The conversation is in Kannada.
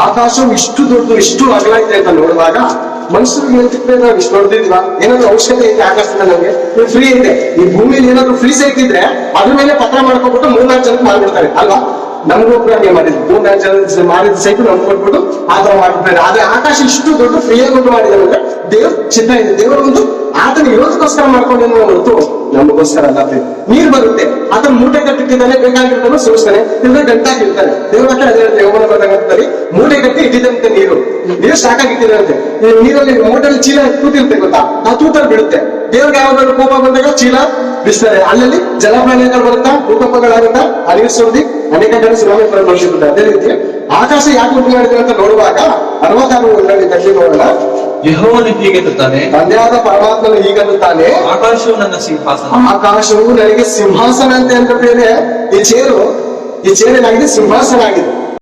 ಆಕಾಶವು ಇಷ್ಟು ದೊಡ್ಡದು ಇಷ್ಟು ಅಗಲ ಇದೆ ಅಂತ ನೋಡುವಾಗ ಮನುಷ್ಯರಿಗೆ ಹೇಳ್ತಿದ್ರೆ ನಾವು ಇಷ್ಟು ನೋಡ್ತಿದ್ವಾ? ಏನಾದ್ರು ಅವಶ್ಯಕತೆ ಇದೆ ಆಕಾಶದಿಂದ ನಮ್ಗೆ? ಫ್ರೀ ಇದೆ. ಈ ಭೂಮಿಲಿ ಏನಾದ್ರು ಫ್ರೀ ಸಿಕ್ಕಿದ್ರೆ ಅದ್ರ ಮೇಲೆ ಪತ್ರ ಮಾಡ್ಕೊಬಿಟ್ಟು 3-4 ಜನಕ್ಕೆ ಮಾಡ್ಬಿಡ್ತಾರೆ ಅಲ್ವಾ? ನಮಗೂ ಕೂಡ ಹಂಗೆ ಮಾಡಿದ್ರು. 3-4 ಜನ ಮಾಡಿದ ಸೈಟ್ ನಮ್ಗೆ ಕೊಟ್ಬಿಟ್ಟು ಆತರ ಮಾಡ್ಬಿಡ್ತಾರೆ. ಆದ್ರೆ ಆಕಾಶ ಇಷ್ಟು ದೊಡ್ಡ ಫ್ರೀಯಾಗಿ ಉಂಟು ಮಾಡಿದ್ದಾರೆ ಅಂದ್ರೆ ದೇವ್ರ ಚಿತ್ತ ಇದೆ. ದೇವರು ಒಂದು ಆತನ ಇರೋದಕ್ಕೋಸ್ಕರ ಮಾಡ್ಕೊಂಡಿದ್ದಾನೆ ಹೊರತು ನಮಗೋಸ್ಕರ ಅಲ್ಲ. ನೀರ್ ಬರುತ್ತೆ, ಆತನ ಮೂಟೆ ಕಟ್ಟಿಟ್ಟಿದ್ದಾನೆ, ಬೇಕಾಗಿರ್ತಾನೆ ಸೋಸ್ತಾನೆ, ಇಲ್ಲ ಗಂಟಾಗಿರ್ತಾನೆ. ದೇವ್ರ ಹತ್ರ ಅದೇ ಹೇಳ್ತಾರೆ, ಯೌವನ ಗೊತ್ತಾಗುತ್ತೆ, ಮೂಟೆ ಕಟ್ಟಿ ಇಟ್ಟಿದ್ದಂತೆ ನೀರು ಸಾಕಾಗಿ ಇಟ್ಟಿದಂತೆ. ನೀರಲ್ಲಿ ಮೂಟೆಯಲ್ಲಿ ಚೀಲ ತೂತಿರುತ್ತೆ ಗೊತ್ತಾ, ಆ ತೂತಲ್ಲಿ ಬಿಡುತ್ತೆ. ದೇವ್ರಿಗೆ ಯಾವ್ದಾದ್ರು ಕೋಪ ಬಂದಾಗ ಚೀಲ ಬಿಸ್ತಾರೆ. ಅಲ್ಲಲ್ಲಿ ಜಲಪ್ರಾಣಿಗಳು ಬರುತ್ತಾ, ಭೂಕಂಪಗಳಾಗುತ್ತಾ, ಅಲ್ಲಿಗೆ ಸುರಿದಿ ಅನೇಕ ಜನ ಸುನಾಮಿ ಬಳಸಿಬಿಡ್ತಾರೆ. ಅದೇ ರೀತಿ ಆಕಾಶ ಯಾಕೆ ಉಂಟು ಮಾಡಿದ್ರೆ ಅಂತ ನೋಡುವಾಗ 66 ತಲ್ಲಿ ನೋಡೋಣ. ಯೆಹೋವನು ಹೀಗೆನ್ನುತ್ತಾನೆ, ತಂದೆಯಾದ ಪರಮಾತ್ಮನು ಹೀಗನ್ನುತ್ತಾನೆ, ಆಕಾಶವು ನನ್ನ ಸಿಂಹಾಸನ. ಆಕಾಶವು ನನಗೆ ಸಿಂಹಾಸನ ಅಂತ ಹೇಳ್ಬಿಟ್ಟಿದೆ. ಈ ಚೇರು ಏನಾಗಿದೆ? ಸಿಂಹಾಸನ ಆಗಿದೆ.